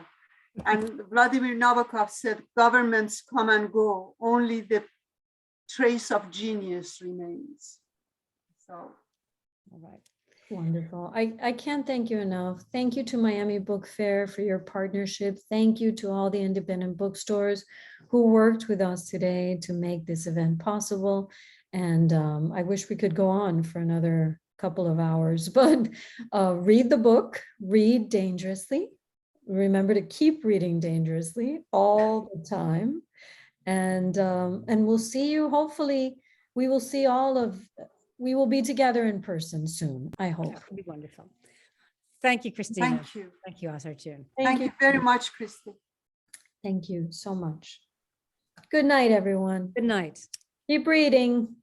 B: And Vladimir Nabokov said, governments come and go, only the trace of genius remains. So.
C: All right.
A: Wonderful. I can't thank you enough. Thank you to Miami Book Fair for your partnership. Thank you to all the independent bookstores who worked with us today to make this event possible. And I wish we could go on for another couple of hours, but read the book, read dangerously. Remember to keep reading dangerously all the time. And we'll see you, hopefully, we will see we will be together in person soon, I hope.
C: That would be wonderful. Thank you, Christina.
B: Thank you.
C: Thank you, Azar June.
B: Thank you very much, Christy.
A: Thank you so much. Good night, everyone.
C: Good night.
A: Keep reading.